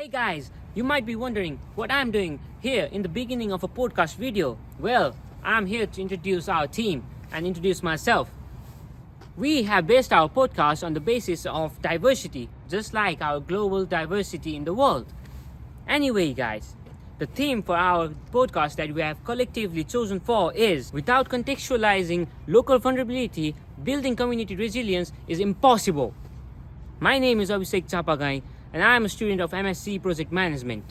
Hey guys, you might be wondering what I'm doing here in the beginning of a podcast video. Well, I'm here to introduce our team and introduce myself. We have based our podcast on the basis of diversity, just like our global diversity in the world. Anyway, guys, the theme for our podcast that we have collectively chosen for is without contextualizing local vulnerability, building community resilience is impossible. My name is Abhishek Chapagai and I am a student of MSc Project Management.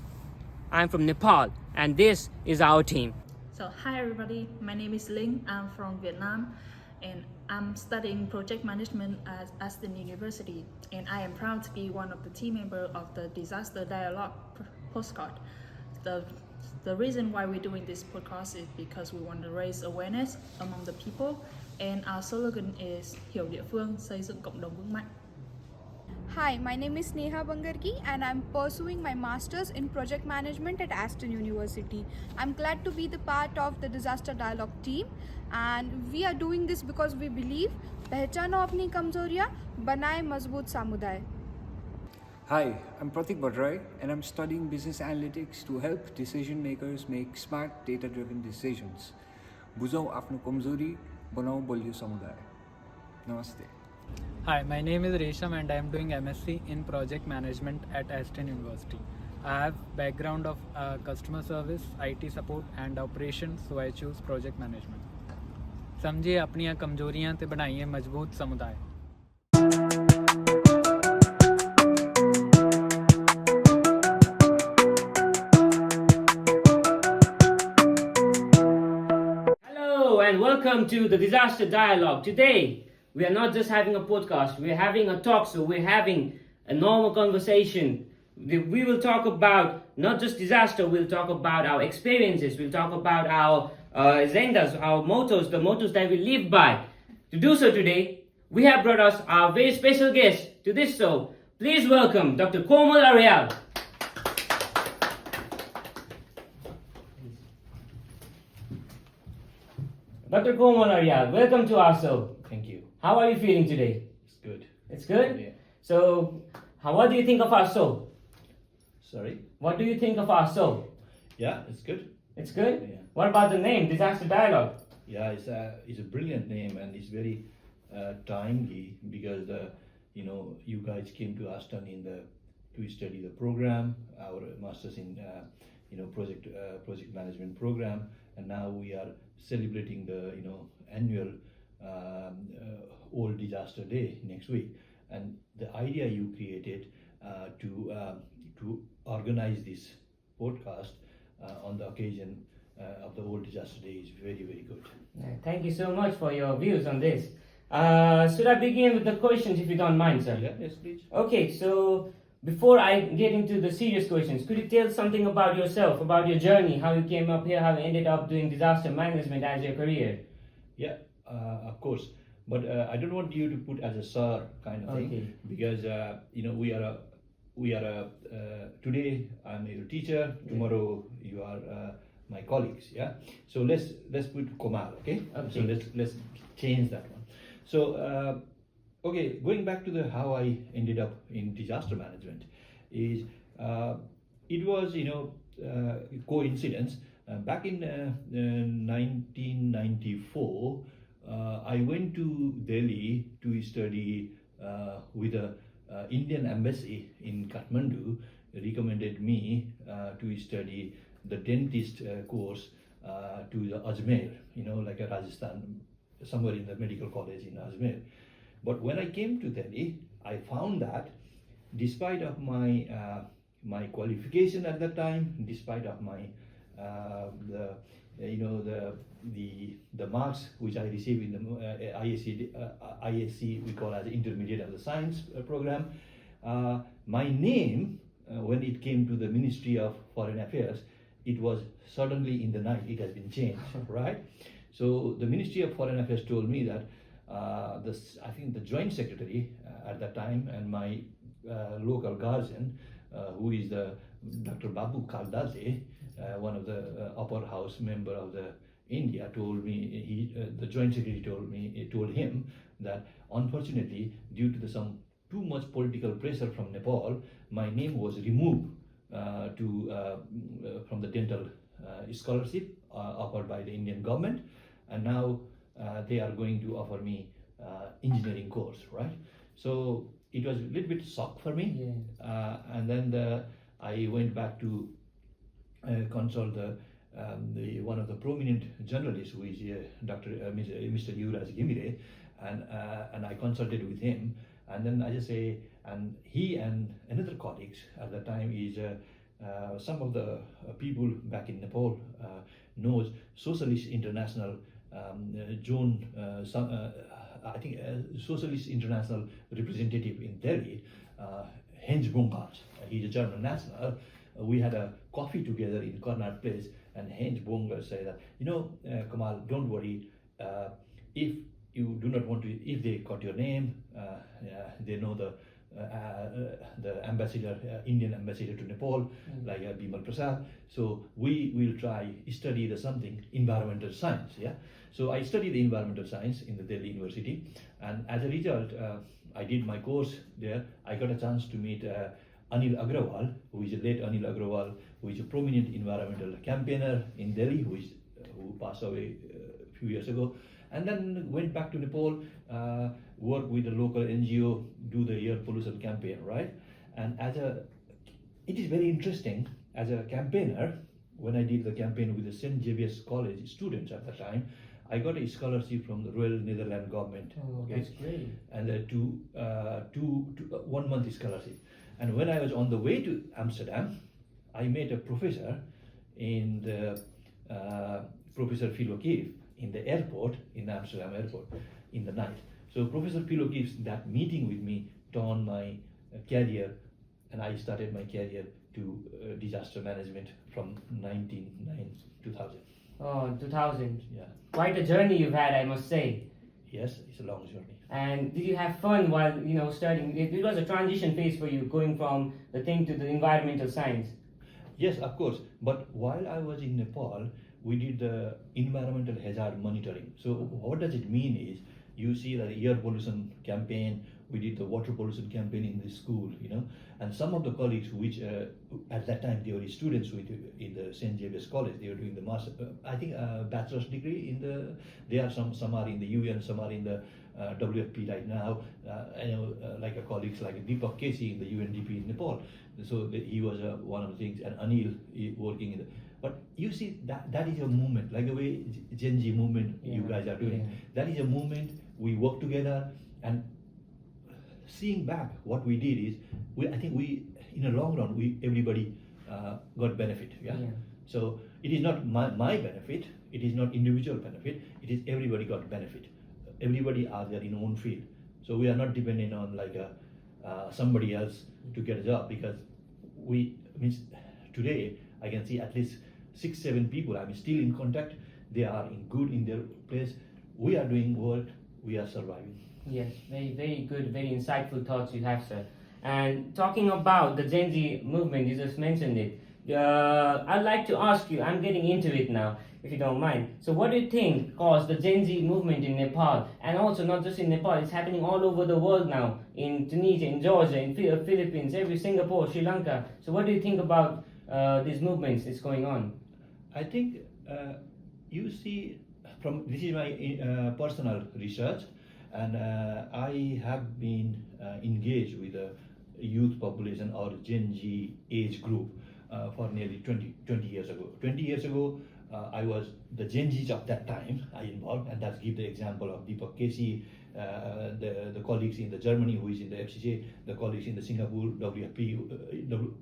I'm from Nepal and this is our team. So hi everybody, my name is Linh. I'm from Vietnam and I'm studying project management at Aston University, and I am proud to be one of the team members of the Disaster Dialogue postcard. The reason why we're doing this podcast is because we want to raise awareness among the people, and our slogan is Hiểu địa phương, xây dựng cộng đồng vững mạnh. Hi, my name is Neha Bangargi and I'm pursuing my Masters in Project Management at Aston University. I'm glad to be the part of the Disaster Dialogue team, and we are doing this because we believe पहचानो अपनी कमजोरियां, बनाए मजबूत समुदाय. Hi, I'm Pratik Badrai and I'm studying business analytics to help decision makers make smart data-driven decisions. बुझौं आफ्नो कमजोरी, बनाऊं बलियो समुदाय. Namaste. Hi, my name is Resham and I am doing MSc in Project Management at Aston University. I have background of customer service, IT support and operations, so I choose Project Management. समझिए अपनियां कमजोरियां ते बनाइए मजबूत समुदाय. Hello and welcome to the Disaster Dialogue. Today, we are not just having a podcast, we're having a talk, so we're having a normal conversation. We will talk about not just disaster, we'll talk about our experiences, we'll talk about our agendas, our mottos, the mottos that we live by. To do so today, we have brought us our very special guest to this show. Please welcome Dr. Komal Aryal. Dr. Komal Aryal, welcome to our show. Thank you. How are you feeling today? It's good. It's good? Yeah. So, what do you think of our show? Sorry? What do you think of our show? Yeah, it's good. It's good? Yeah. What about the name, Disaster Dialogue? Yeah, it's a brilliant name and it's very timely because you guys came to Aston to study the program, our masters in project management program, and now we are celebrating the annual Old Disaster Day next week. And the idea you created to organize this podcast on the occasion of the Old Disaster Day is very, very good. Thank you so much for your views on this. Should I begin with the questions if you don't mind, sir? Yeah, yes, please. Okay, so before I get into the serious questions, could you tell something about yourself, about your journey, how you came up here, how you ended up doing disaster management as your career? Yeah, of course. But I don't want you to put as a sir kind of thing, because we are today I'm your teacher, tomorrow you are my colleagues. Yeah. So let's put Komal. Okay. So let's change that one. So okay, going back to how I ended up in disaster management is it was coincidence. Back in 1994, I went to Delhi to study with the Indian embassy in Kathmandu. Recommended me to study the dentist course to the Ajmer, like a Rajasthan, somewhere in the medical college in Ajmer. But when I came to Delhi, I found that despite of my my qualification at that time, despite of my the marks which I received in the ISC we call as intermediate of the science program, my name when it came to the Ministry of Foreign Affairs, it was suddenly in the night it has been changed, right? So the Ministry of Foreign Affairs told me that I think the Joint Secretary at that time and my local guardian, who is the Dr. Babu Kaldaze, one of the upper house member of the India, told me, the Joint Secretary told him that unfortunately due to some too much political pressure from Nepal, my name was removed from the dental scholarship offered by the Indian government, and now they are going to offer me engineering course, right? So it was a little bit shock for me, and then I went back to consult one of the prominent journalists, who is Mr. Yuvraj Gimire, and I consulted with him, and then I just say, and he and another colleagues at the time is some of the people back in Nepal knows Socialist International John, I think Socialist International representative in Delhi, Heinz Bongard. He's a German national. We had a coffee together in Connaught Place, and Heinz Bongard said that, Kamal, don't worry. If you do not want to, if they got your name, they know the ambassador, Indian ambassador to Nepal, like Bimal Prasad. So we will try study the something environmental science. Yeah. So I studied the environmental science in the Delhi University, and as a result, I did my course there. I got a chance to meet Anil Agrawal, who is a late Anil Agrawal, who is a prominent environmental campaigner in Delhi, who passed away a few years ago. And then went back to Nepal, work with a local NGO, do the air pollution campaign, right? And it is very interesting as a campaigner. When I did the campaign with the St. Xavier's College students at the time, I got a scholarship from the Royal Netherlands government. Oh, okay. That's great. And a 1 month scholarship. And when I was on the way to Amsterdam, I met a professor in the Professor Philo Keefe in the airport, in the Amsterdam airport, in the night. So Professor Philo Keefe's that meeting with me turned my career, and I started my career to disaster management from 2000. Oh, 2000. Yeah. Quite a journey you've had, I must say. Yes, it's a long journey. And did you have fun while studying? It was a transition phase for you, going from the thing to the environmental science. Yes, of course. But while I was in Nepal, we did the environmental hazard monitoring. So what does it mean is, you see the air pollution campaign, we did the water pollution campaign in the school, and some of the colleagues which at that time they were students in the St. Xavier's College, they were doing the master, I think bachelor's degree they are some are in the UN, some are in the WFP right now. I know like a colleagues like Deepak Kesi in the UNDP in Nepal. So he was one of the things, and Anil working in the. But you see that is a movement, like the way Gen Z movement you guys are doing. That is a movement. We work together, and seeing back what we did is, I think in the long run everybody got benefit. Yeah? So it is not my benefit. It is not individual benefit. It is everybody got benefit. Everybody are there in own field. So we are not dependent on like somebody else to get a job, because today I can see at least 6-7 people I'm still in contact. They are in their place. We are doing work. We are surviving. Yes, very, very good, very insightful thoughts you have, sir. And talking about the Gen Z movement, you just mentioned it. I'd like to ask you, I'm getting into it now, if you don't mind. So what do you think caused the Gen Z movement in Nepal? And also not just in Nepal, it's happening all over the world now. In Tunisia, in Georgia, in Philippines, Singapore, Sri Lanka. So what do you think about these movements that's going on? I think you see, this is my personal research, and I have been engaged with the youth population or Gen Z age group for nearly 20 years ago. 20 years ago, I was the Gen Zs of that time I involved, and that's give the example of Deepak Kesi, the colleagues in the Germany who is in the FCJ, the colleagues in the Singapore WFP,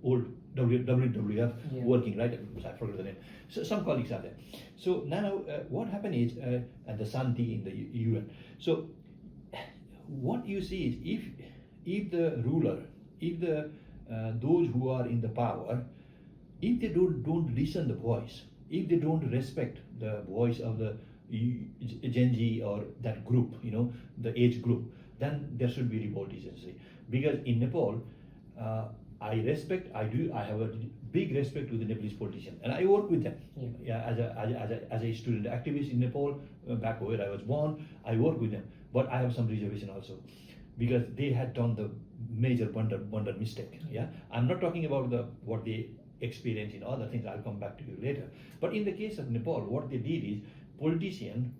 old WWF working, right? I forgot the name. So some colleagues are there. So now what happened is, and the Santi in the UN. So what you see is, if the ruler, if the those who are in the power, if they don't listen the voice, if they don't respect the voice of the Gen Z or that group, the age group, then there should be revolt essentially. Because in Nepal, I have a big respect to the Nepalese politicians, and I work with them. As a student activist in Nepal, back where I was born, I work with them. But I have some reservation also, because they had done the major blunder mistake. Yeah, I'm not talking about what they experience in other things. I'll come back to you later. But in the case of Nepal, what they did is politicians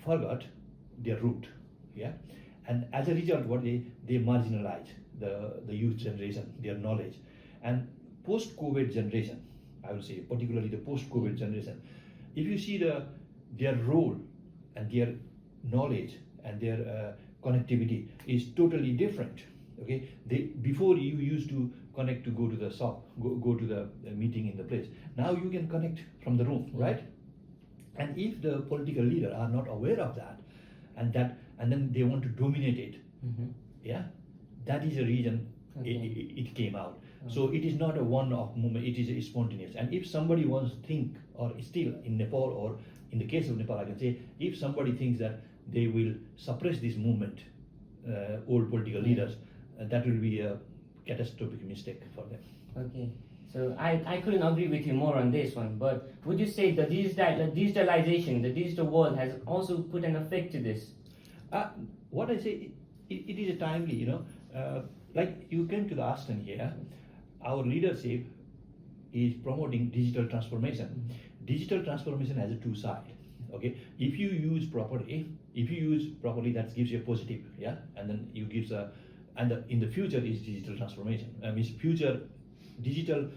forgot their root, yeah, and as a result, what they marginalize the youth generation, their knowledge, and post-COVID generation, I would say, particularly the post-COVID generation. If you see their role and their knowledge and their connectivity is totally different. Okay, before you used to connect to go to the shop, go to the meeting in the place. Now you can connect from the room, right? And if the political leader are not aware of that, and then they want to dominate it, yeah, that is a reason it came out. So it is not a one-off movement; it is a spontaneous. And if somebody wants to think, or still in Nepal, or in the case of Nepal, I can say, if somebody thinks that they will suppress this movement, old political leaders, that will be a catastrophic mistake for them. Okay, so I couldn't agree with you more on this one, but would you say the digitalization, the digital world has also put an effect to this? What I say, it is a timely, like you came to the Aston here, our leadership is promoting digital transformation. Digital transformation has a two sides. Okay, if you use properly, that gives you a positive, yeah, and then you gives a, in the future is digital transformation. Means future digital,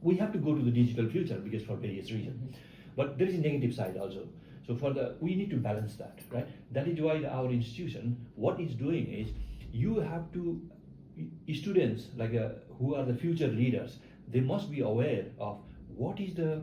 we have to go to the digital future because for various reasons. But there is a negative side also. So we need to balance that, right? That is why our institution, what it's doing is, you have to, students like who are the future leaders, they must be aware of what is the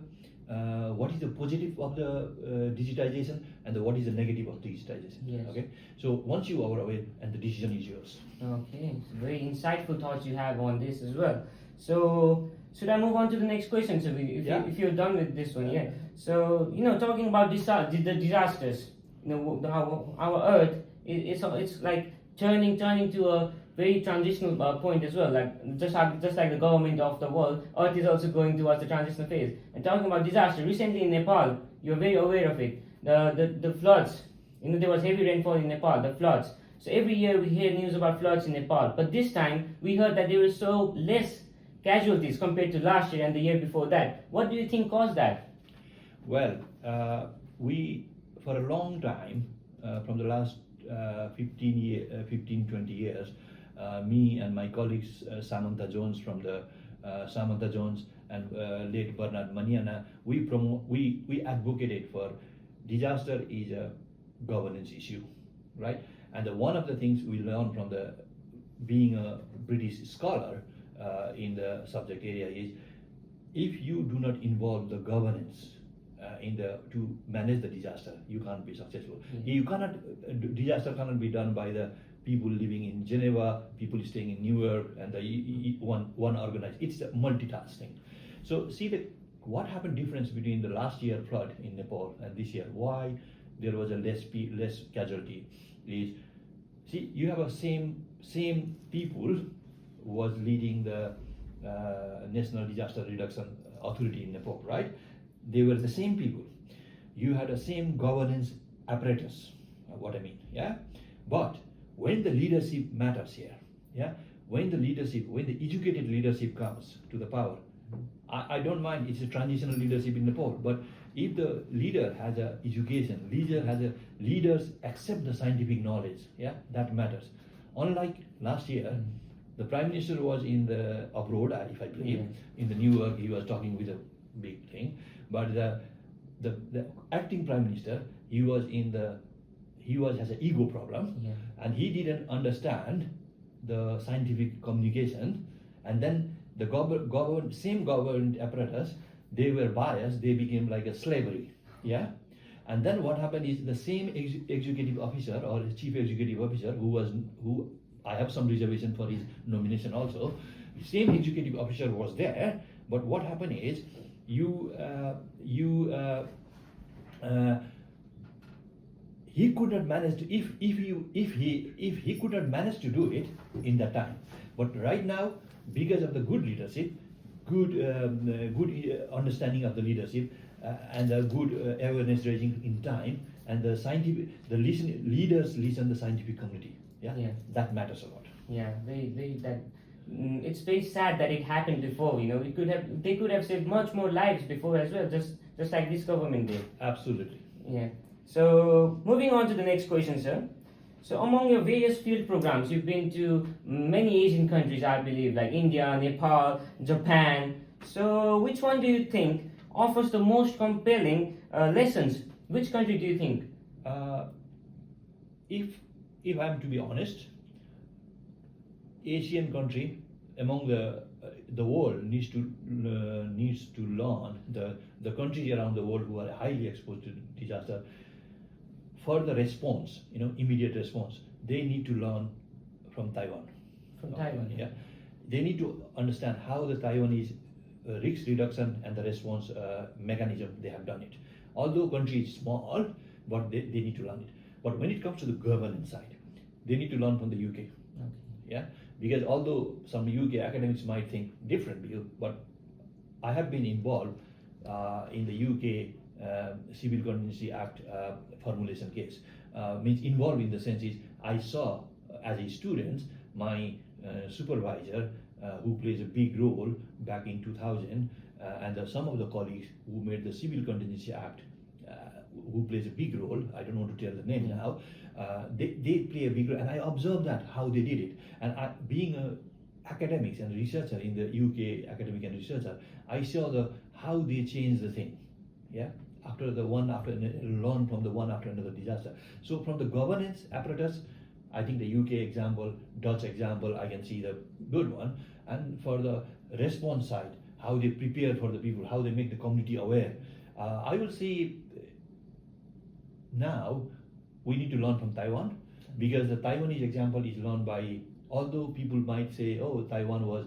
positive of the digitization and what is the negative of digitization. Yes. Okay, so once you are aware, and the decision is yours. Okay, so very insightful thoughts you have on this as well. So should I move on to the next question? So if you're done with this one, yeah. So talking about the disasters, our Earth, it's like turning to a very transitional point as well. Like just like the government of the world, Earth is also going towards the transitional phase. And talking about disaster, recently in Nepal, you're very aware of it. The floods. There was heavy rainfall in Nepal. The floods. So every year we hear news about floods in Nepal. But this time we heard that there were so less casualties compared to last year and the year before that. What do you think caused that? Well, we for a long time, from the last 15-20 years, me and my colleagues, Samantha Jones from the Samantha Jones and late Bernard Maniana, we advocated for disaster is a governance issue, right? And one of the things we learned from being a British scholar in the subject area is, if you do not involve the governance to manage the disaster, you can't be successful. You cannot, disaster cannot be done by the people living in Geneva, people staying in New York, and the one organized. It's a multitasking. So see what happened difference between the last year flood in Nepal and this year. Why there was a less casualty is, see, you have a same people was leading the National Disaster Reduction Authority in Nepal, right? They were the same people. You had the same governance apparatus, what I mean, yeah? But when the leadership matters here, yeah? When the educated leadership comes to the power, I don't mind, it's a transitional leadership in Nepal, but if the leader has a education, leaders accept the scientific knowledge, yeah, that matters. Unlike last year, the Prime Minister was in the abroad, if I believe, in the New York, he was talking with a big thing, but the acting Prime Minister, he has an ego problem, and he didn't understand the scientific communication, and then the same government apparatus, they were biased, they became like a slavery, yeah? And then what happened is, the same executive officer or chief executive officer who I have some reservation for his nomination also, the same executive officer was there, but what happened is, he could not manage to, if he could not manage to do it in that time. But right now, because of the good leadership, good understanding of the leadership, and the good awareness raising in time, and leaders listen the scientific community. Yeah, that matters a lot. Yeah, it's very sad that it happened before. You know, they could have saved much more lives before as well, just like this government did. Absolutely. Yeah. So moving on to the next question, sir. So among your various field programs, you've been to many Asian countries, I believe, like India, Nepal, Japan. So which one do you think offers the most compelling lessons? Which country do you think? If I'm to be honest, Asian country among the world needs to learn, the countries around the world who are highly exposed to disaster, for the response, immediate response, they need to learn from Taiwan. From Taiwan, yeah. They need to understand how the Taiwanese risk reduction and the response mechanism they have done it. Although country is small, but they need to learn it. But when it comes to the governance side, they need to learn from the UK. Okay. Yeah, because although some UK academics might think differently, but I have been involved in the UK Civil Contingency Act formulation case. Means involved in the sense is I saw as a student my supervisor who plays a big role back in 2000 and some of the colleagues who made the Civil Contingency Act who plays a big role, I don't want to tell the name now, they play a big role, and I observed that how they did it. And being a academics and researcher in the UK academic and researcher, I saw how they changed the thing. Yeah, learn from the one after another disaster. So from the governance apparatus, I think the UK example, Dutch example, I can see the good one. And for the response side, how they prepare for the people, how they make the community aware. I will say now we need to learn from Taiwan, because the Taiwanese example is learned by, although people might say, oh, Taiwan was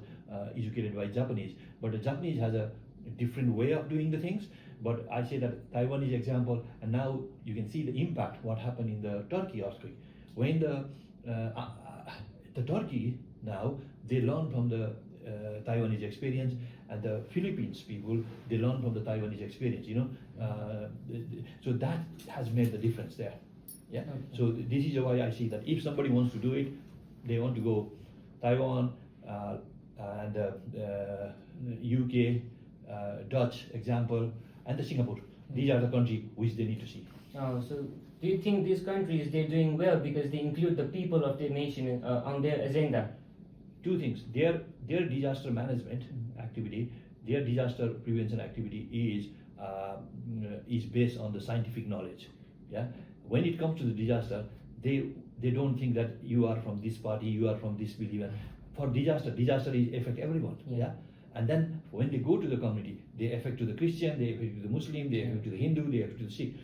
educated by Japanese, but the Japanese has a different way of doing the things. But I say that Taiwanese example, and now you can see the impact, what happened in the Turkey earthquake. When the Turkey now, they learn from the Taiwanese experience, and the Philippines people, they learn from the Taiwanese experience, so that has made the difference there. Yeah. Okay. So this is why I see that if somebody wants to do it, they want to go Taiwan and UK, Dutch example, and the Singapore. These are the countries which they need to see. Oh, so do you think these countries, they're doing well because they include the people of their nation on their agenda? Two things. Their disaster management activity, their disaster prevention activity is based on the scientific knowledge. Yeah. When it comes to the disaster, they don't think that you are from this party, you are from this belief. For disaster is affect everyone. Yeah. And then when they go to the community, they affect to the Christian, they affect to the Muslim, they affect to the Hindu, they affect to the Sikh.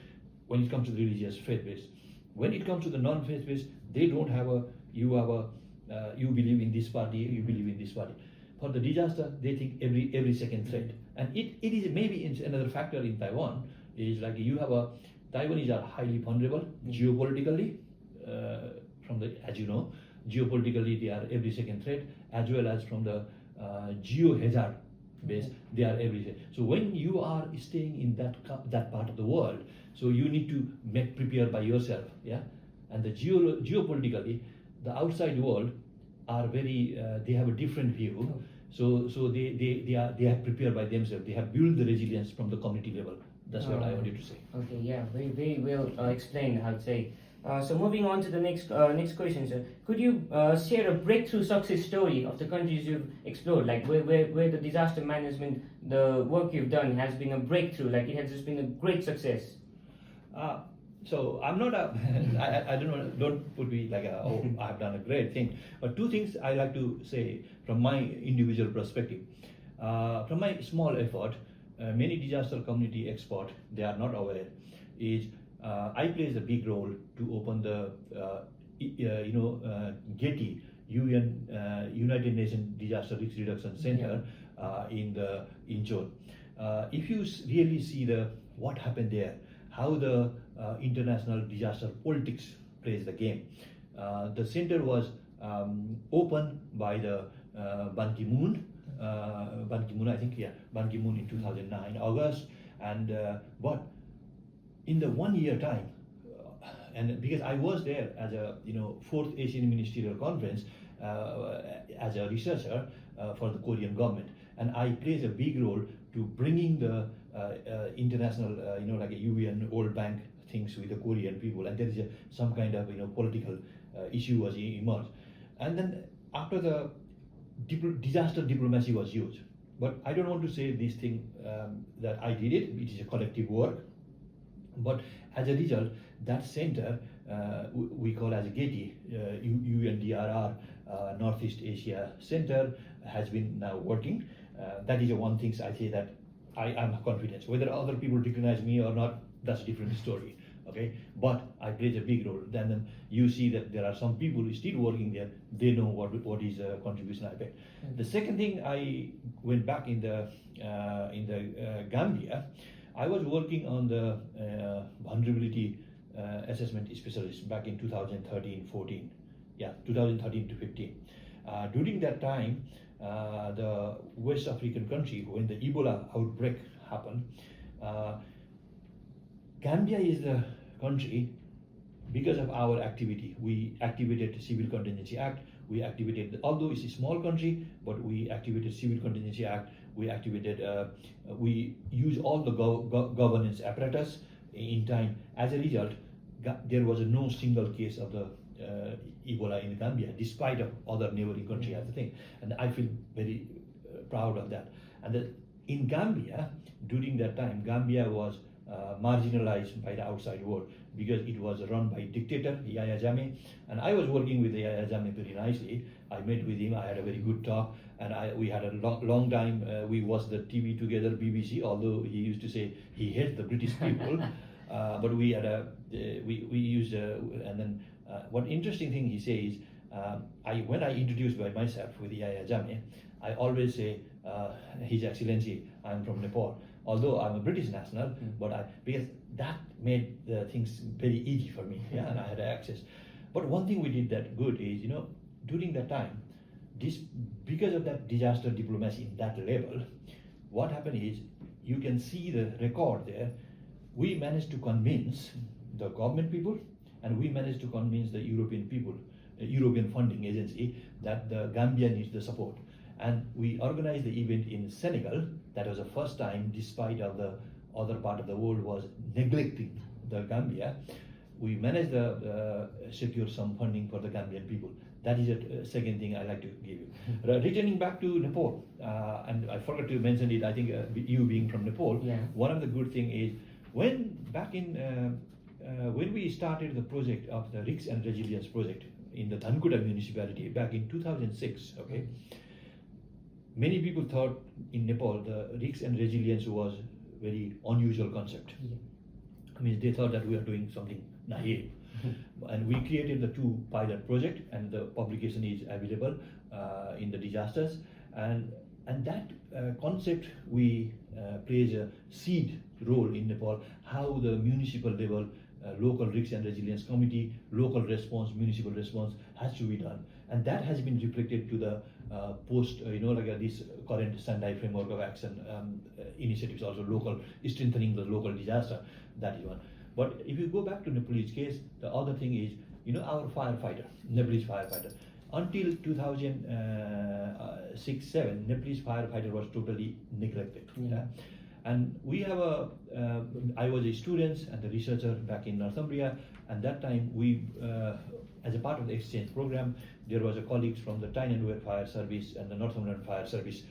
When it comes to the religious faith-based, when it comes to the non-faith-based, they don't have you believe in this party, you believe in this party. For the disaster, they think every second threat, and it is maybe another factor in Taiwan is like you have Taiwanese are highly vulnerable geopolitically, as you know, geopolitically they are every second threat, as well as from the geo hazard base, they are everything. So when you are staying in that part of the world, so you need to prepare by yourself, yeah. And the geopolitically, the outside world are very they have a different view. So they are prepared by themselves. They have built the resilience from the community level. That's what I wanted to say. Okay, yeah, very well explained, I would say. So moving on to the next question, sir. Could you share a breakthrough success story of the countries you've explored, like where the disaster management, the work you've done has been a breakthrough, like it has just been a great success? So I'm not I don't put me like oh, I have done a great thing. But two things I like to say from my individual perspective. From my small effort, many disaster community experts, they are not aware, is I plays a big role to open the Getty United Nations Disaster Risk Reduction Center in Incheon. If you really see what happened there, how the international disaster politics plays the game. The center was opened by the Ban Ki-moon, I think, Ban Ki-moon in 2009 August, and but in the 1 year time, and because I was there as a fourth Asian Ministerial Conference, as a researcher for the Korean government, and I plays a big role to bringing the international, like a UN World Bank things with the Korean people, and there is some kind of political issue was emerged, and then after the disaster diplomacy was used. But I don't want to say this thing that I did it. It is a collective work. But as a result, that center we call as Getty, UNDRR Northeast Asia Center has been now working. That is one thing I say that I am confident. Whether other people recognize me or not, that's a different story. Okay, but I played a big role. Then you see that there are some people still working there. They know what is a contribution I made. The second thing, I went back in the Gambia. I was working on the vulnerability assessment specialist back in 2013-14. Yeah, 2013 to 15. During that time, the West African country, when the Ebola outbreak happened, Gambia is the country, because of our activity, we activated the Civil Contingency Act. We activated, although it's a small country, but we activated Civil Contingency Act. We activated, we use all the governance apparatus in time. As a result, there was no single case of the Ebola in Gambia, despite of other neighboring country as a thing. And I feel very proud of that. And in Gambia, during that time, Gambia was marginalized by the outside world because it was run by dictator Yahya Jammeh, and I was working with Yahya Jammeh very nicely. I met with him, I had a very good talk, and we had a long time, we watched the TV together, BBC, although he used to say he hates the British people, but we had we used, and then one interesting thing he says, when I introduced by myself with Yahya Jammeh, I always say, His Excellency, I'm from Nepal. Although I'm a British national, but because that made the things very easy for me, and I had access. But one thing we did that good is, during that time, because of that disaster diplomacy in that level, what happened is, you can see the record there, we managed to convince the government people, and we managed to convince the European people, the European funding agency, that the Gambia needs the support. And we organized the event in Senegal. That was the first time, despite of the other part of the world was neglecting the Gambia, we managed to secure some funding for the Gambian people. That is a second thing I like to give you. Returning back to Nepal, and I forgot to mention it, I think you being from Nepal, one of the good thing is, when we started the project of the Risks and Resilience project in the Dhankuta municipality back in 2006, okay, many people thought in Nepal the risks and resilience was very unusual concept. I mean, they thought that we are doing something naive. And we created the 2 pilot project, and the publication is available in the disasters. And that concept we plays a seed role in Nepal, how the municipal level, local risks and resilience committee, local response, municipal response has to be done. And that has been reflected to the post, this current Sendai framework of action initiatives, also local, strengthening the local disaster, that is one. But if you go back to Nepalese case, the other thing is, our firefighter, Nepalese firefighter, until 2006-7, Nepalese firefighter was totally neglected. And we have I was a student and a researcher back in Northumbria, and that time we, as a part of the exchange program, there was a colleagues from the Tyne and Wear Fire Service and the Northumberland Fire Service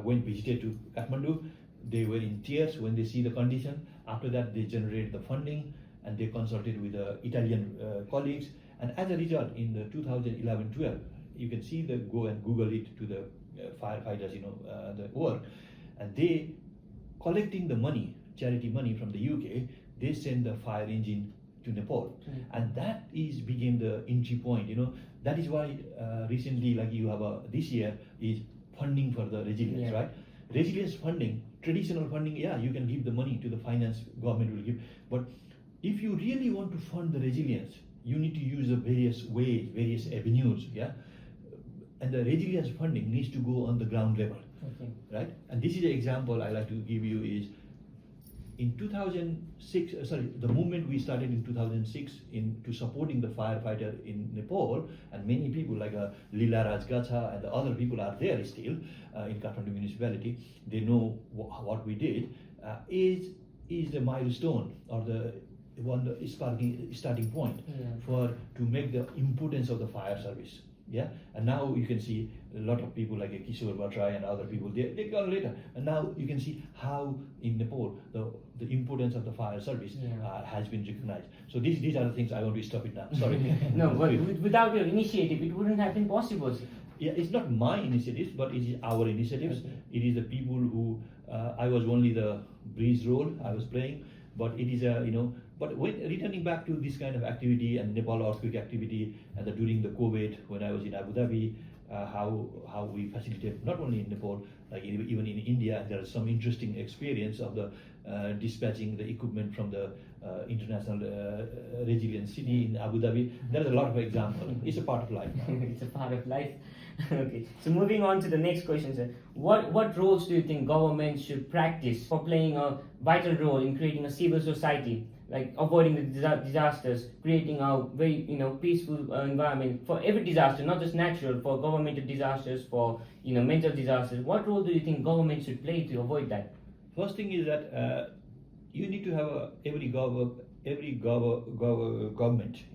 went visited to Kathmandu. They were in tears when they see the condition. After that, they generated the funding and they consulted with the Italian colleagues. And as a result, in the 2011-12, you can see go and Google it to the firefighters, the work, and they collecting the money, charity money from the UK. They send the fire engine to Nepal, and that became the entry point. That is why recently, like you have this year, is funding for the resilience, right? Resilience funding, traditional funding, you can give the money to the finance, government will give. But if you really want to fund the resilience, you need to use the various ways, various avenues, and the resilience funding needs to go on the ground level, right? And this is an example I like to give you is, in 2006, the movement we started in 2006 into supporting the firefighter in Nepal, and many people like Lila Rajgacha and the other people are there still in Kathmandu municipality. They know what we did. Is the milestone or the starting point to make the importance of the fire service. Yeah, and now you can see a lot of people like Kishore Bhattrai and other people, they come later, and now you can see how in Nepal the importance of the fire service has been recognized. So these are the things. I want to stop it now. Sorry. No, but without your initiative, it wouldn't have been possible. Yeah, it's not my initiatives, but it is our initiatives. Okay. It is the people who I was only the breeze role I was playing, but it is But when returning back to this kind of activity and Nepal earthquake activity, and during the COVID when I was in Abu Dhabi, how we facilitate not only in Nepal, like even in India, there is some interesting experience of the dispatching the equipment from the international resilient city in Abu Dhabi. There is a lot of examples. It's a part of life. It's a part of life. Okay. So moving on to the next question, sir. What roles do you think government should practice for playing a vital role in creating a civil society, like avoiding the disasters, creating a very peaceful environment for every disaster, not just natural, for governmental disasters, for mental disasters? What role do you think government should play to avoid that? First thing is that you need to have every government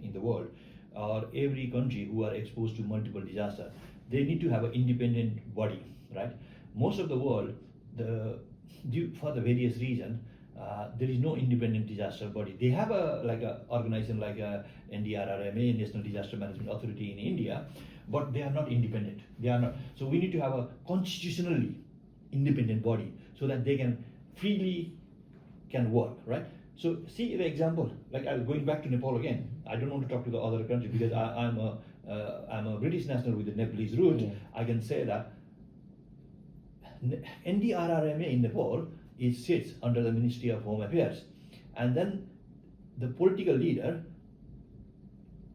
in the world, or every country who are exposed to multiple disasters, they need to have an independent body, right? Most of the world, for the various reasons, there is no independent disaster body. They have a organization like NDRRMA, National Disaster Management Authority in India, but they are not independent. They are not. So we need to have a constitutionally independent body so that they can freely work, right? So see the example. Like going back to Nepal again. I don't want to talk to the other country because I'm a British national with the Nepalese root. Yeah. I can say that NDRRMA in Nepal sits under the Ministry of Home Affairs, and then the political leader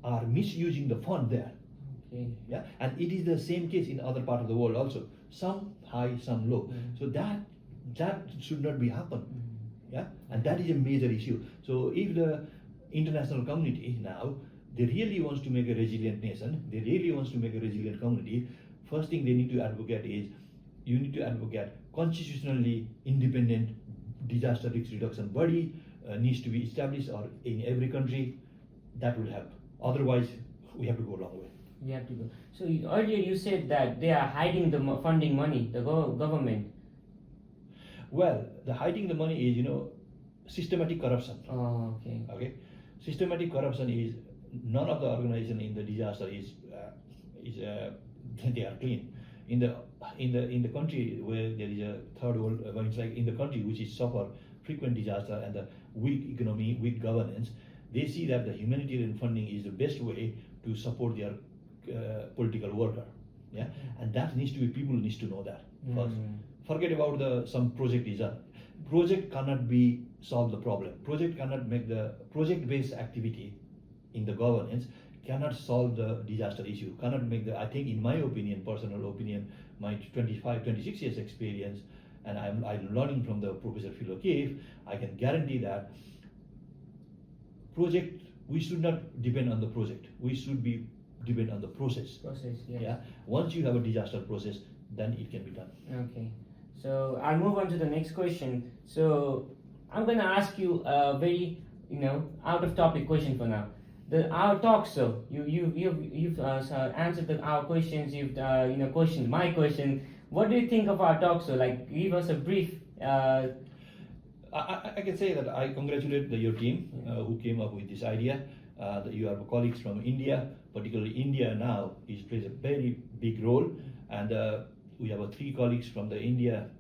are misusing the fund there. Okay. Yeah, and it is the same case in other part of the world also. Some high, some low. So that should not be happen. Yeah, and that is a major issue. So if the international community now, they really wants to make a resilient nation, they really wants to make a resilient community, first thing they need to advocate is, you need to advocate constitutionally independent disaster risk reduction body needs to be established or in every country. That will help. Otherwise, we have to go a long way. We have to go. So earlier you said that they are hiding the funding money, the government. Well, the hiding the money is, systematic corruption. Oh, okay. Okay, systematic corruption is none of the organization in the disaster is they are clean. In the country where there is a third world, it's like in the country which is suffer frequent disaster and the weak economy, weak governance, they see that the humanitarian funding is the best way to support their political worker. Yeah, and that needs to be, people needs to know that first. Forget about some project design. Project cannot solve the problem. Project cannot make the project-based activity in the governance cannot solve the disaster issue. Cannot make I think in my opinion, personal opinion, my 26 years experience, and I'm learning from the Professor Phil O'Keefe, I can guarantee that project, we should not depend on the project. We should depend on the process. Process, yes. Yeah. Once you have a disaster process, then it can be done. Okay. So I'll move on to the next question. So I'm gonna ask you a very out of topic question for now. Our talk, so you've answered our questions. You've questioned my question. What do you think of our talk? So like, give us a brief. I can say that I congratulate your team who came up with this idea. That you have colleagues from India, particularly India now plays a very big role, and we have 3 colleagues from the India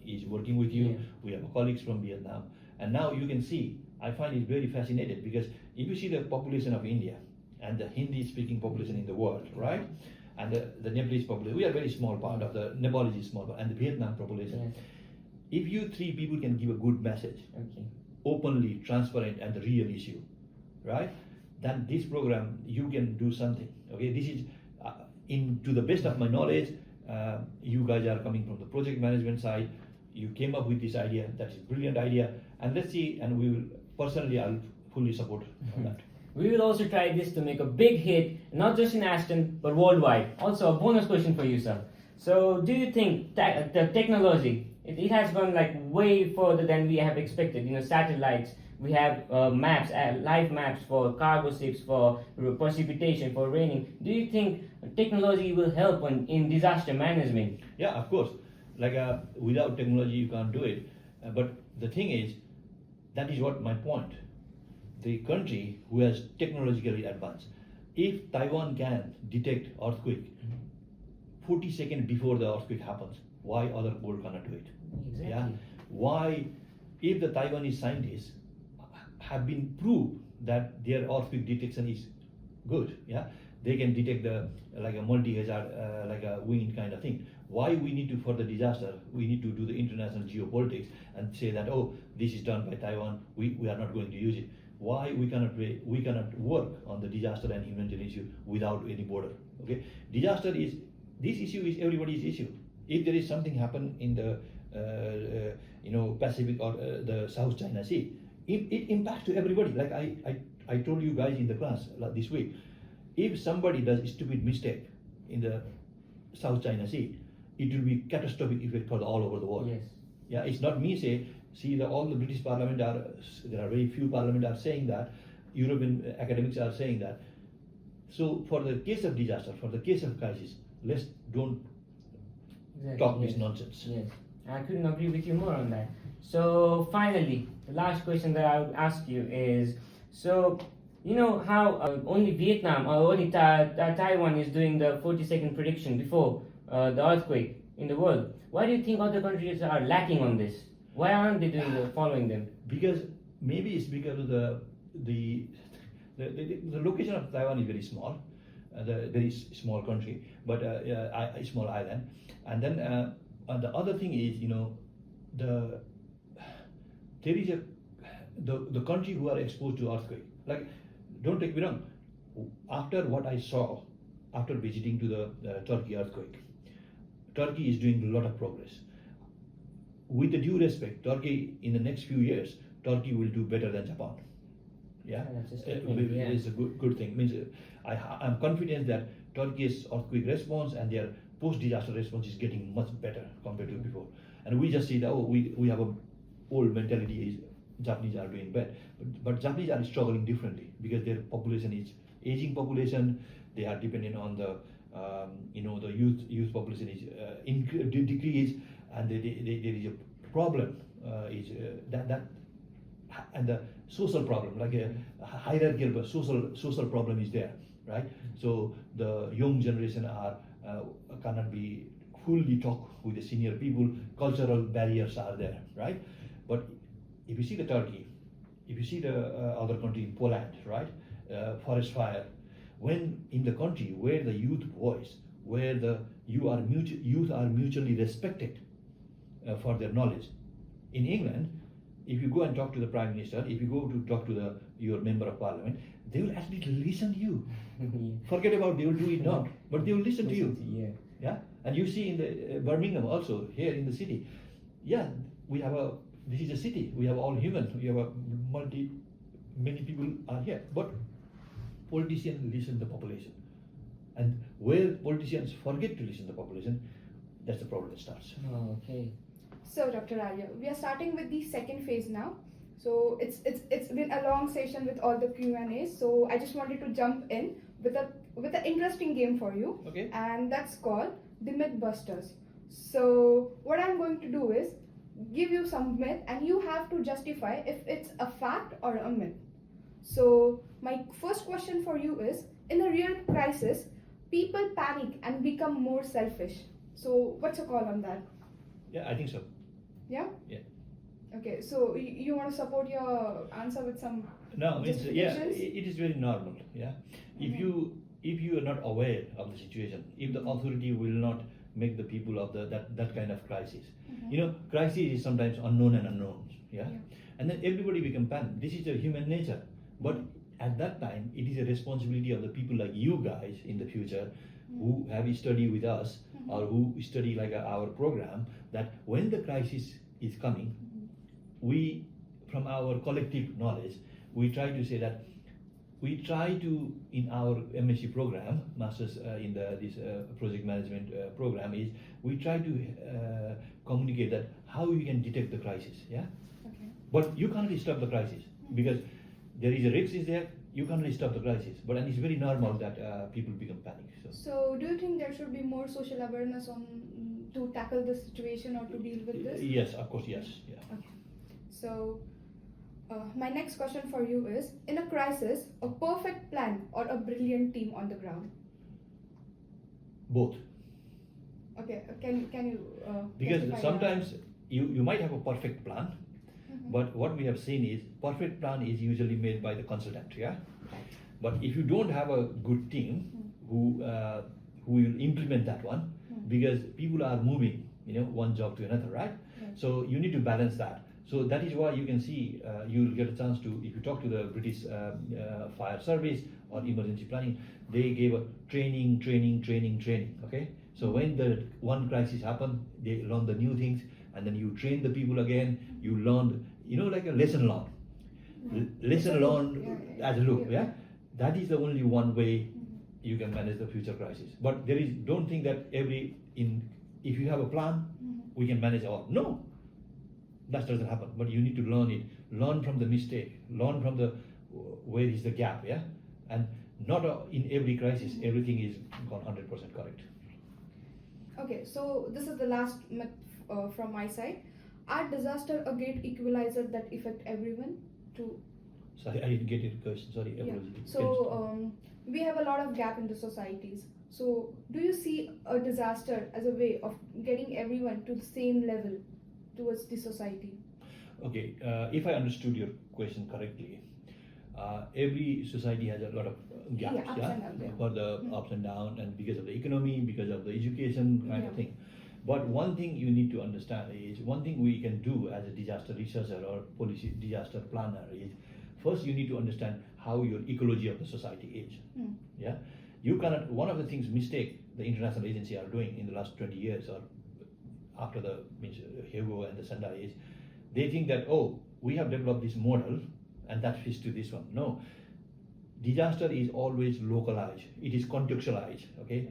is working with you. Yeah. We have colleagues from Vietnam, and now you can see. I find it very fascinating because if you see the population of India and the Hindi-speaking population in the world, right, and the Nepalese population, we are very small part of the Nepalese is small part, and the Vietnam population. Yes. If you 3 people can give a good message, okay, openly, transparent, and the real issue, right, then this program you can do something. Okay, this is to the best of my knowledge. You guys are coming from the project management side. you came up with this idea. That's a brilliant idea, and let's see. And we will personally, I'll fully support on that. We will also try this to make a big hit, not just in Aston, but worldwide. Also, a bonus question for you, sir. So, do you think the technology, it has gone like way further than we have expected? You know, satellites, we have maps, live maps for cargo ships, for precipitation, for raining. Do you think technology will help in disaster management? Yeah, of course. Like without technology, you can't do it. But the thing is, that is what my point. The country who has technologically advanced, if Taiwan can detect earthquake 40 seconds before the earthquake happens, why other world cannot do it? Exactly. Yeah. Why, if the Taiwanese scientists have been proved that their earthquake detection is good, yeah, they can detect the like a multi-hazard, like a wind kind of thing. Why we need to, for the disaster, we need to do the international geopolitics and say that, oh, this is done by Taiwan, we are not going to use it. Why we cannot work on the disaster and humanitarian issue without any border? Okay, this issue is everybody's issue. If there is something happen in the Pacific or the South China Sea, it impacts to everybody. Like I told you guys in the class this week, if somebody does a stupid mistake in the South China Sea, it will be catastrophic effect for all over the world. Yes. Yeah, it's not me say. See, all the British Parliament there are very few Parliament are saying that. European academics are saying that. So for the case of disaster, for the case of crisis, let's don't talk this nonsense. Yes, I couldn't agree with you more on that. So finally, the last question that I would ask you is, so you know how only Vietnam or only Taiwan is doing the 40-second prediction before the earthquake in the world. Why do you think other countries are lacking on this? Why aren't they following them? Because maybe it's because of the location of Taiwan is very small, the very small country, but a small island. And then the other thing is, there is the country who are exposed to earthquake. Like, don't take me wrong. After what I saw after visiting to the Turkey earthquake, Turkey is doing a lot of progress. With the due respect, Turkey in the next few years, Turkey will do better than Japan. Yeah, it's a good thing. Means I'm confident that Turkey's earthquake response and their post-disaster response is getting much better compared to before. And we just see that we have a old mentality is Japanese are doing bad, but Japanese are struggling differently because their population is aging population. They are dependent on the the youth population is decrease, and there is a problem and the social problem, like a hierarchical social problem is there, right? So the young generation cannot be fully talk with the senior people. Cultural barriers are there, right? But if you see the Turkey, if you see the other country in Poland, right? Forest fire. When in the country where the youth voice, where the youth are mutually respected for their knowledge. In England, if you go and talk to the Prime Minister, if you go to talk to your Member of Parliament, they will at least listen to you. Forget about they will do it not, but they will listen to you. Yeah, and you see in the Birmingham also, here in the city, yeah, this is a city, we have all human, we have many people are here, but politicians listen to the population. And where politicians forget to listen to the population, that's the problem that starts. Oh, okay. So, Dr. Aryal, we are starting with the second phase now. So it's been a long session with all the Q&As. So I just wanted to jump in with an interesting game for you. Okay. And that's called the Mythbusters. So what I'm going to do is give you some myth, and you have to justify if it's a fact or a myth. So my first question for you is: in a real crisis, people panic and become more selfish. So what's your call on that? Yeah, I think so. Yeah? Yeah. Okay, so you want to support your answer with some No, it justifications? is very normal. Yeah, if you are not aware of the situation, if the authority will not make the people of that kind of crisis, crisis is sometimes unknown and unknowns. Yeah, and then everybody become panic. This is a human nature, but at that time, it is a responsibility of the people like you guys in the future who have studied with us or who study like our program, that when the crisis is coming, we, from our collective knowledge, we try to say that we try to, in our MSc program, Masters in this project management program, is we try to communicate that how you can detect the crisis, yeah? Okay. But you can't really stop the crisis because there is a risk is there, you can't really stop the crisis. But and it's very normal that people become panic. So do you think there should be more social awareness on to tackle this situation or to deal with this? Yes, of course, yes. Yeah. Okay. So my next question for you is, in a crisis, a perfect plan or a brilliant team on the ground? Both. Okay, can you Because specify sometimes you might have a perfect plan, but what we have seen is perfect plan is usually made by the consultant, yeah? But if you don't have a good team who will implement that one, because people are moving, one job to another, right? So you need to balance that. So that is why you can see, you'll get a chance to, if you talk to the British Fire Service or emergency planning, they gave a training, okay? So when the one crisis happened, they learn the new things, and then you train the people again, you learn, like a lesson learned. Lesson learned as a loop, yeah? That is the only one way you can manage the future crisis. But don't think that if you have a plan, we can manage all. No, that doesn't happen. But you need to learn it, learn from the mistake, learn from where is the gap, yeah? And not in every crisis, everything is gone 100% correct. Okay, so this is the last myth from my side. Are disaster a great equalizer that affect everyone? Sorry, I didn't get your question. Sorry. Yeah. So we have a lot of gap in the societies. So do you see a disaster as a way of getting everyone to the same level towards the society? Okay, if I understood your question correctly, every society has a lot of gaps, ups and downs, for the ups and downs, and because of the economy, because of the education kind of thing. But one thing you need to understand is, one thing we can do as a disaster researcher or policy disaster planner is, first you need to understand how your ecology of the society is. Yeah, you cannot. One of the things mistake the international agency are doing in the last 20 years or after the Hugo and the Senda is, they think that, oh, we have developed this model and that fits to this one. No, disaster is always localized. It is contextualized. Okay.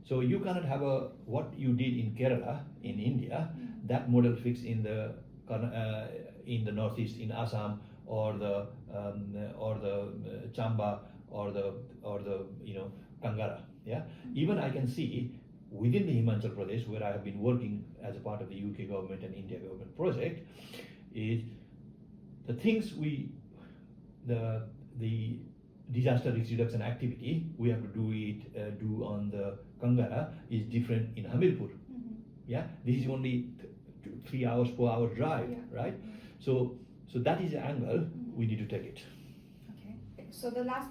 So you cannot have what you did in Kerala, in India, that model fixed in the northeast, in Assam, or the Chamba, or the Kangara. Yeah. Even I can see within the Himachal Pradesh, where I have been working as a part of the UK government and India government project, is the things the disaster risk reduction activity we have to do on the Kangara is different in Hamirpur. Yeah, this is only 3 hours, 4 hour drive, right? So that is the angle we need to take it. Okay. So the last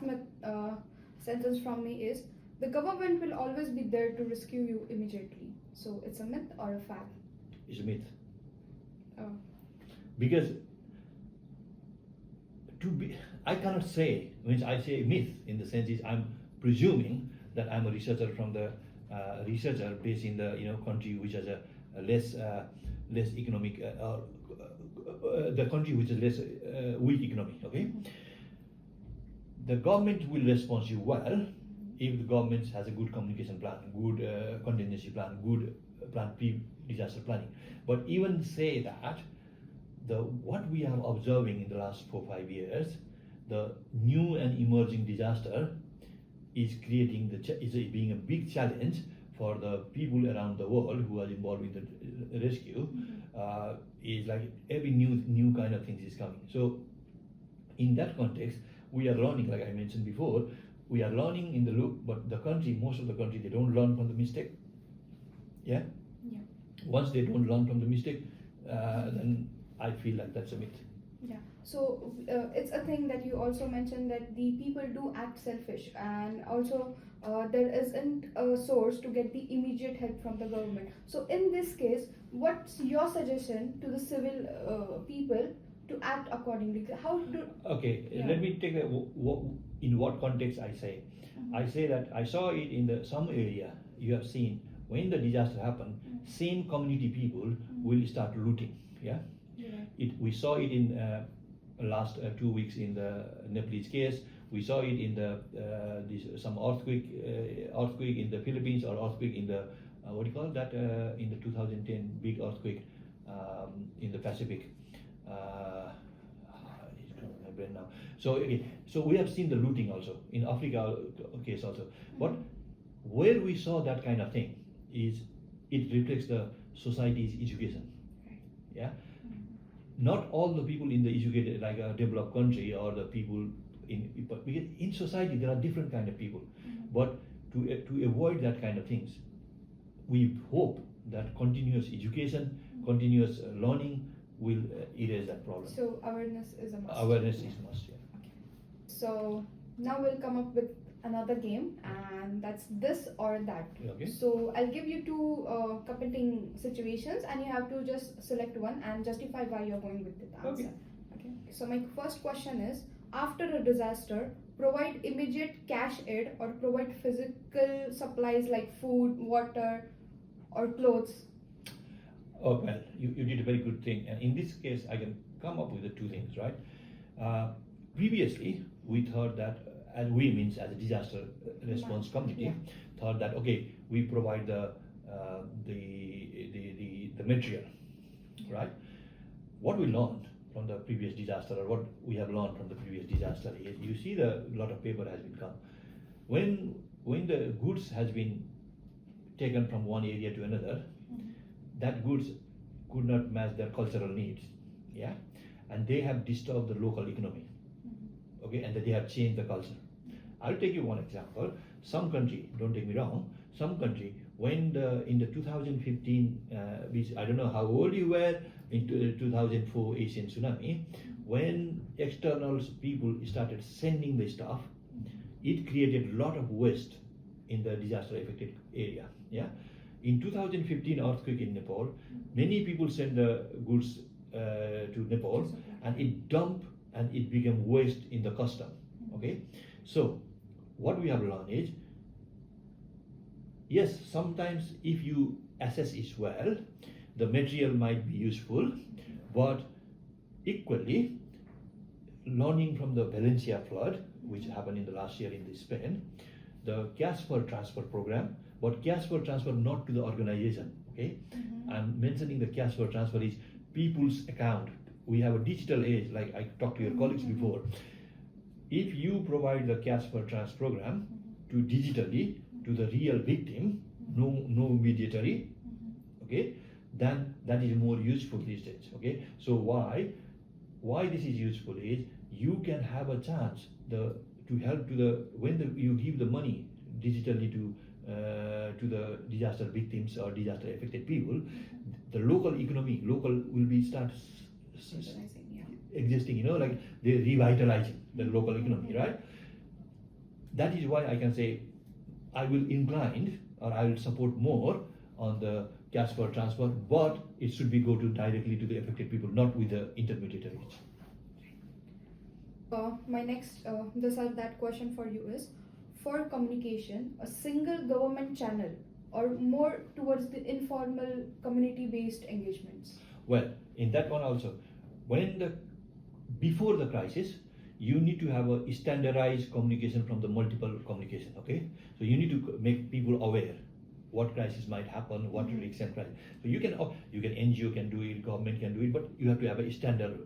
sentence from me is, the government will always be there to rescue you immediately. So it's a myth or a fact? It's a myth. Oh. Because I cannot say, when I say myth, in the sense is I'm presuming that I'm a researcher from the researcher based in the country which has a less economic the country which is less weak economy. Okay, the government will respond you well if the government has a good communication plan, good contingency plan, good plan pre-disaster planning. But even say that, what we are observing in the last 4-5 years, the new and emerging disaster is being a big challenge for the people around the world who are involved in the rescue. Is like every new kind of things is coming. So in that context, we are learning, like I mentioned before, we are learning in the loop, but most of the country, they don't learn from the mistake. Yeah. Once they don't learn from the mistake, then I feel like that's a myth. Yeah. So it's a thing that you also mentioned, that the people do act selfish, and also there isn't a source to get the immediate help from the government. So in this case, what's your suggestion to the civil people to act accordingly? Let me take in what context I say. I say that I saw it in some area. You have seen when the disaster happened, same community people will start looting. Yeah, we saw it in last 2 weeks in the Nepalese case. We saw it in the some earthquake in the Philippines, or earthquake in the what do you call that, in the 2010 big earthquake in the Pacific. It's gone my brain now. So okay, so we have seen the looting also in Africa case also. But where we saw that kind of thing is it reflects the society's education. Yeah, not all the people in the educated, like a developed country, or the people in society there are different kind of people. But to avoid that kind of things, we hope that continuous education, continuous learning will erase that problem. So awareness is a must. Awareness is must. Yeah. Okay. So now we'll come up with another game, and that's this or that. Okay. So I'll give you two competing situations, and you have to just select one and justify why you're going with the answer. Okay. So my first question is: after a disaster, provide immediate cash aid or provide physical supplies like food, water, or clothes? Oh, well, you did a very good thing. And in this case, I can come up with the two things, right? Previously, we thought that, as we means as a disaster response committee, thought that, okay, we provide the material, right? What we learned from the previous disaster, or what we have learned from the previous disaster, is you see the lot of paper has been come. When the goods has been taken from one area to another, that goods could not match their cultural needs, yeah, and they have disturbed the local economy, okay, and that they have changed the culture. I'll take you one example. Some country, don't take me wrong, some country, when in the 2015, which I don't know how old you were, in 2004 Asian tsunami, when external people started sending the stuff, it created a lot of waste in the disaster affected area, yeah. In 2015 earthquake in Nepal, many people sent the goods to Nepal, and it dumped and it became waste in the custom. Okay, so what we have learned is, yes, sometimes if you assess it well, the material might be useful, but equally, learning from the Valencia flood, which happened in the last year in Spain, the cash for transfer program, but cash for transfer not to the organization, okay? I'm mentioning the cash for transfer is people's account. We have a digital age, like I talked to your colleagues before. If you provide the cash for transfer program to digitally to the real victim, no mediatory, okay, then that is more useful these days, okay? So why this is useful is you can have a chance to help to the you give the money digitally to the disaster victims or disaster affected people, the local economy will be start existing, like they're revitalizing the local economy, right? That is why I can say I will incline, or I will support more on the cash for transfer, but it should be go to directly to the affected people, not with the intermediaries. My next this or that question for you is: for communication, a single government channel or more towards the informal community-based engagements? Well, in that one also, before the crisis, you need to have a standardized communication from the multiple communication, okay? So you need to make people aware what crisis might happen, what risks and crisis. So you can NGO can do it, government can do it, but you have to have a standard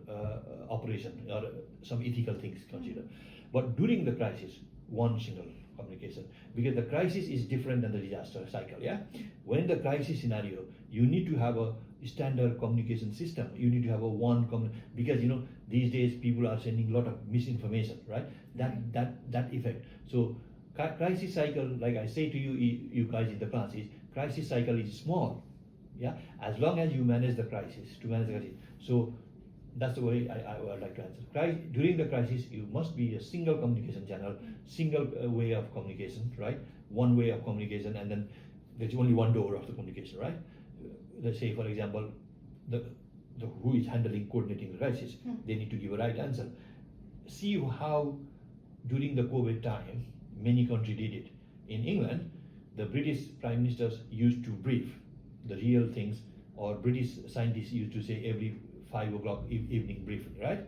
operation or some ethical things considered. But during the crisis, one single communication, because the crisis is different than the disaster cycle, yeah? When the crisis scenario, you need to have a standard communication system. You need to have because these days people are sending a lot of misinformation, right? That effect. So crisis cycle, like I say to you guys in the class, is crisis cycle is small, yeah, as long as you manage the crisis, So that's the way I would like to answer. During the crisis, you must be a single communication channel, single way of communication, right? One way of communication, and then there's only one door of the communication, right? Let's say, for example, the who is coordinating the crisis, they need to give a right answer. See how during the COVID time, many countries did it. In England, the British prime ministers used to brief the real things, or British scientists used to say every 5 o'clock evening briefing, right?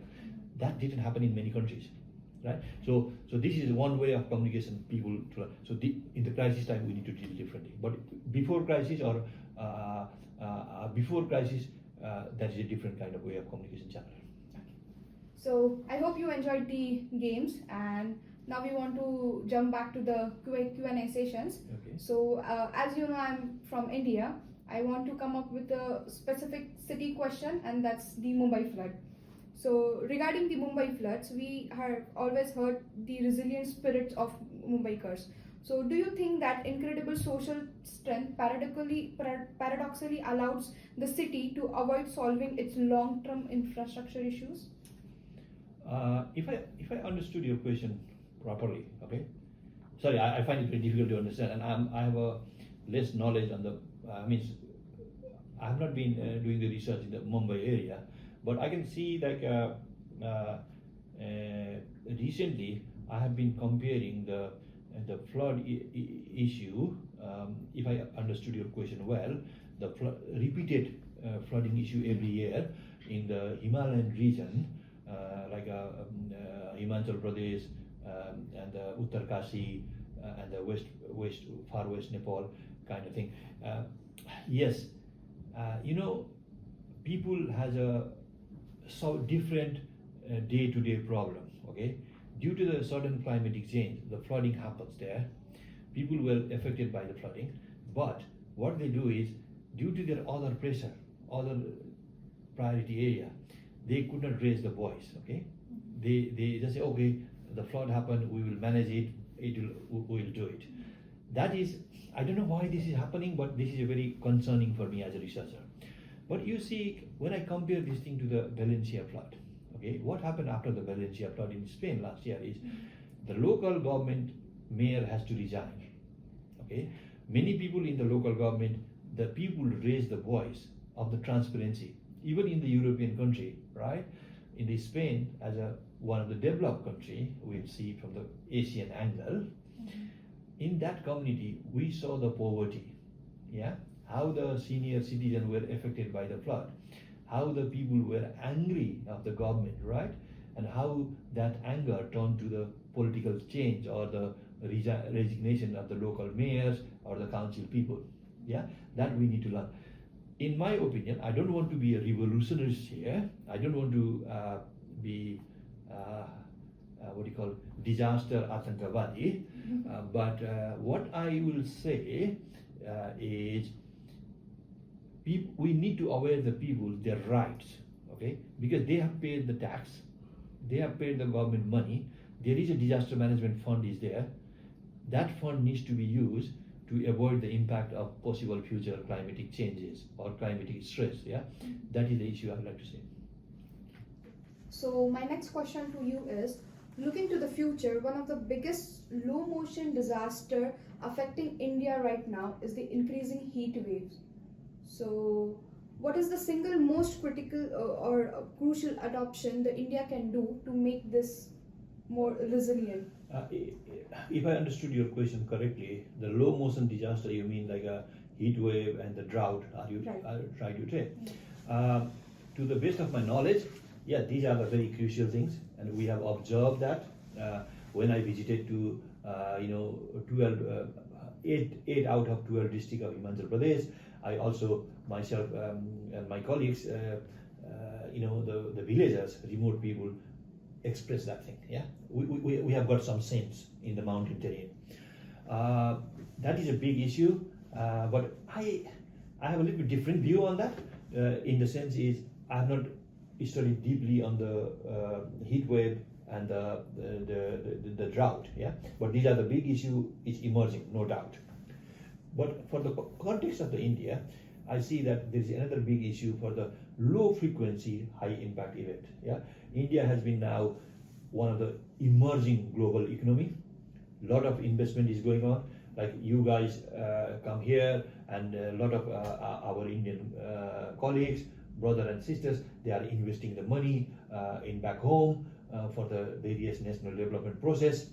That didn't happen in many countries, right? So this is one way of communication people to, so in the crisis time we need to deal differently, but before crisis or that is a different kind of way of communication channel. So I hope you enjoyed the games, and now we want to jump back to the Q&A sessions. Okay. So as you know, I'm from India. I want to come up with a specific city question, and that's the Mumbai flood. So regarding the Mumbai floods, we have always heard the resilient spirits of Mumbaikars. So do you think that incredible social strength paradoxically allows the city to avoid solving its long-term infrastructure issues? If I understood your question properly, okay. Sorry, I find it very difficult to understand, and I have a less knowledge on the. I have not been doing the research in the Mumbai area, but I can see like recently I have been comparing the flood issue. If I understood your question well, the repeated flooding issue every year in the Himalayan region, like Himachal Pradesh and the Uttarkashi and the far west Nepal kind of thing. Yes, people has a so different day-to-day problem. Okay, due to the sudden climatic change, the flooding happens there. People were affected by the flooding, but what they do is, due to their other pressure, other priority area, they could not raise the voice. Okay, they just say, okay, the flood happened, we will manage it. We will do it. That is, I don't know why this is happening, but this is very concerning for me as a researcher. But you see, when I compare this thing to the Valencia flood, okay, what happened after the Valencia flood in Spain last year is the local government mayor has to resign. Okay, many people in the local government, the people raise the voice of the transparency. Even in the European country, right? In the Spain, as one of the developed country, we'll see from the Asian angle. In that community, we saw the poverty, yeah, how the senior citizens were affected by the flood, how the people were angry of the government, right, and how that anger turned to the political change or the resignation of the local mayors or the council people, yeah, that we need to learn. In my opinion, I don't want to be a revolutionary here. I don't want to be what do you call disaster atankavadi. But what I will say is we need to aware the people their rights, okay? Because they have paid the tax, they have paid the government money. There is a disaster management fund is there. That fund needs to be used to avoid the impact of possible future climatic changes or climatic stress. Yeah, that is the issue I would like to say. So my next question to you is, looking to the future, one of the biggest low motion disaster affecting India right now is the increasing heat waves. So what is the single most critical or crucial adoption that India can do to make this more resilient? If I understood your question correctly, the low motion disaster, you mean like a heat wave and the drought, are you trying to say? To the best of my knowledge, yeah, these are the very crucial things, and we have observed that when I visited to 8 out of 12 districts of Himachal Pradesh. I also myself and my colleagues, the villagers, remote people, express that thing. Yeah, we have got some sense in the mountain terrain. That is a big issue, but I have a little bit different view on that. In the sense is I have not studied deeply on the heat wave and the drought. Yeah, but these are the big issue is emerging, no doubt. But for the context of the India, I see that there is another big issue for the low frequency, high impact event. Yeah, India has been now one of the emerging global economy. Lot of investment is going on. Like you guys come here, and a lot of our Indian colleagues, brothers and sisters, they are investing the money in back home for the various national development process.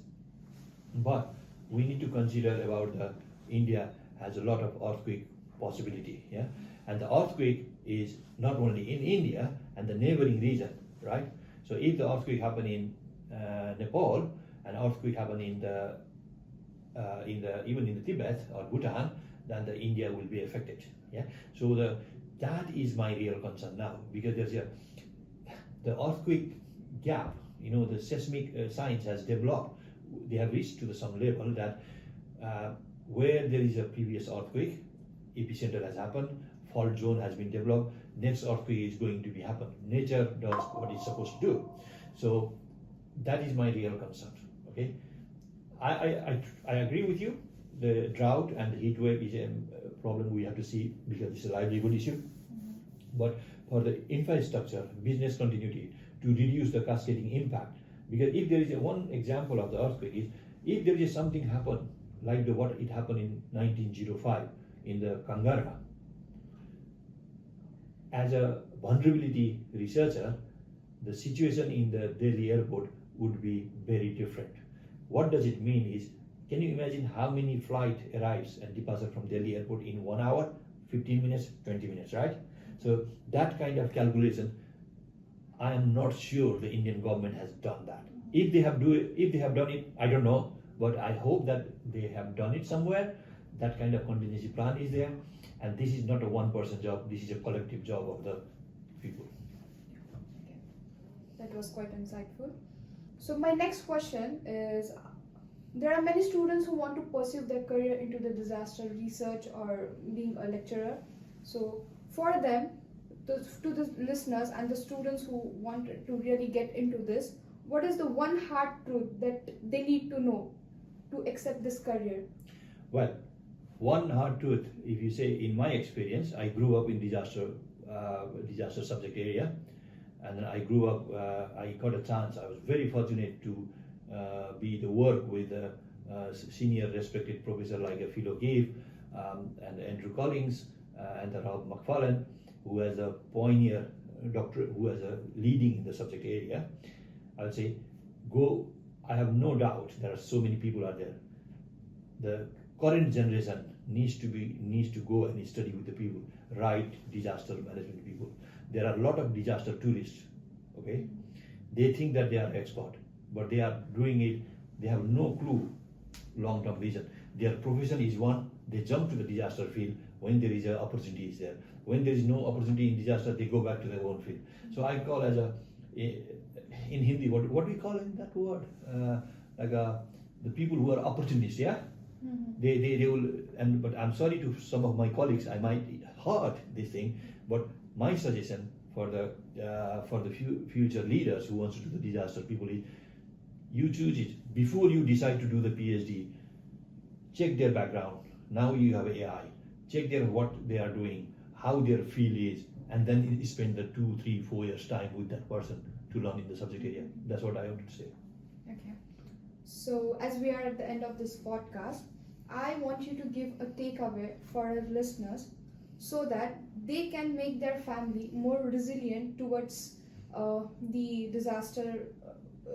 But we need to consider about the India has a lot of earthquake possibility, yeah, and the earthquake is not only in India, and the neighboring region, right? So if the earthquake happen in Nepal and earthquake happen in the even in the Tibet or Bhutan, then the India will be affected. Yeah. So that is my real concern now, because there's the earthquake gap. The seismic science has developed. They have reached to some level that where there is a previous earthquake, epicenter has happened, fault zone has been developed, next earthquake is going to be happen. Nature does what it's supposed to do. So that is my real concern. Okay, I agree with you. The drought and the heat wave is a problem we have to see, because it's a livelihood issue. But for the infrastructure, business continuity, to reduce the cascading impact, because if there is one example of the earthquake is, if there is something happen like what it happened in 1905 in the Kangara, as a vulnerability researcher, the situation in the Delhi airport would be very different. What does it mean is, can you imagine how many flight arrives and departs from Delhi airport in 1 hour, 15 minutes, 20 minutes, right? So that kind of calculation, I am not sure the Indian government has done that. If they have done it, I don't know, but I hope that they have done it somewhere. That kind of contingency plan is there, and this is not a one-person job. This is a collective job of the people. Okay. That was quite insightful. So my next question is, there are many students who want to pursue their career into the disaster research or being a lecturer. So for them, to the listeners and the students who want to really get into this, what is the one hard truth that they need to know to accept this career? Well, one hard truth, if you say, in my experience, I grew up in disaster subject area, and then I grew up, I got a chance. I was very fortunate to be the work with a senior respected professor like Philo Gave and Andrew Collins and Rob McFarlane, who was a pioneer doctor, who was a leading in the subject area. I would say, go. I have no doubt there are so many people out there. The current generation needs to go and study with the people, right? Disaster management people. There are a lot of disaster tourists. Okay, they think that they are expert, but they are doing it. They have no clue long-term vision. Their profession is one. They jump to the disaster field when there is an opportunity is there. When there is no opportunity in disaster, they go back to their own field. So I call as in Hindi, what do we call in that word? The people who are opportunists, yeah? Mm-hmm. They will, but I'm sorry to some of my colleagues, I might hurt this thing, but my suggestion for the future leaders who wants to do the disaster people is, you choose it before you decide to do the PhD. Check their background. Now you have AI. Check what they are doing, how their field is, and then spend the 2, 3, 4 years time with that person to learn in the subject area. That's what I wanted to say. Okay. So as we are at the end of this podcast, I want you to give a takeaway for our listeners so that they can make their family more resilient towards the disaster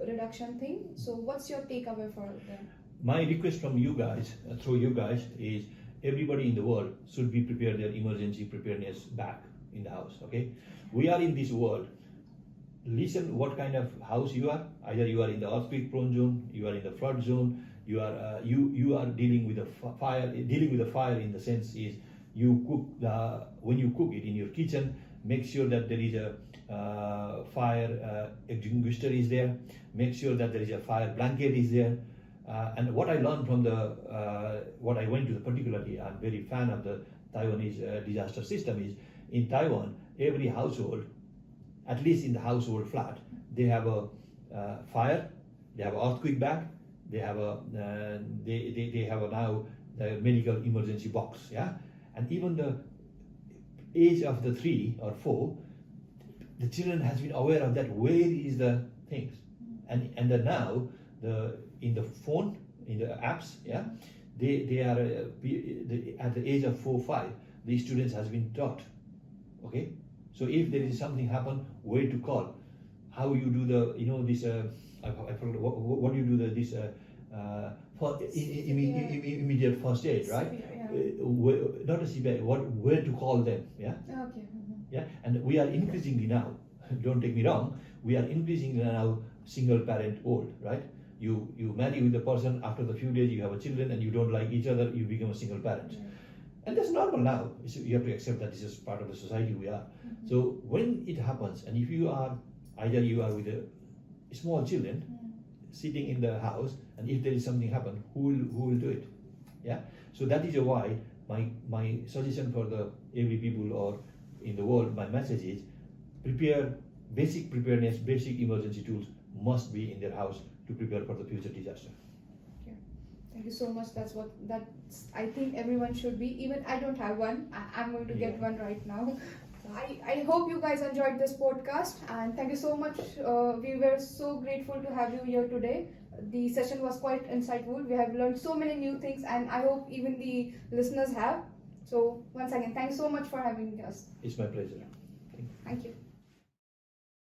reduction thing. So what's your takeaway for them? My request from you guys, through you guys, is everybody in the world should be prepared their emergency preparedness back in the house. Okay, we are in this world. Listen what kind of house you are. Either you are in the earthquake prone zone, you are in the flood zone, you are dealing with a fire. Dealing with a fire in the sense is you cook when you cook it in your kitchen, make sure that there is a fire extinguisher is there. Make sure that there is a fire blanket is there. And what I learned from what I went to, particularly, I'm very fan of the Taiwanese disaster system, is in Taiwan, every household, at least in the household flat, they have a fire, they have an earthquake bag, they have they have now the medical emergency box, yeah, and even the age of the 3 or 4, the children has been aware of that. Where is the things, and then now in the phone, in the apps, yeah, they are at the age of 4, 5, the students has been taught. Okay, so if there is something happen, where to call, how you do this. I forgot what do you do this for immediate first aid, right? Not a CPR. Where to call them? Yeah. Okay. Mm-hmm. Yeah, and we are increasingly now don't take me wrong, we are increasing now single parent world, right? You marry with a person, after the few days you have a children and you don't like each other, you become a single parent. And that's normal now. You have to accept that this is part of the society we are. So when it happens, and if you are, either you are with a small children sitting in the house, and if there is something happen, who will do it? Yeah. So that is why my suggestion for the every people or in the world, my message is prepare. Basic preparedness, basic emergency tools must be in their house to prepare for the future disaster. Thank you so much. That's I think everyone should be. Even I don't have one. I'm going to get one right now. I hope you guys enjoyed this podcast, and thank you so much. We were so grateful to have you here today. The session was quite insightful. We have learned so many new things, and I hope even the listeners have. So once again, thanks so much for having us. It's my pleasure. Thank you.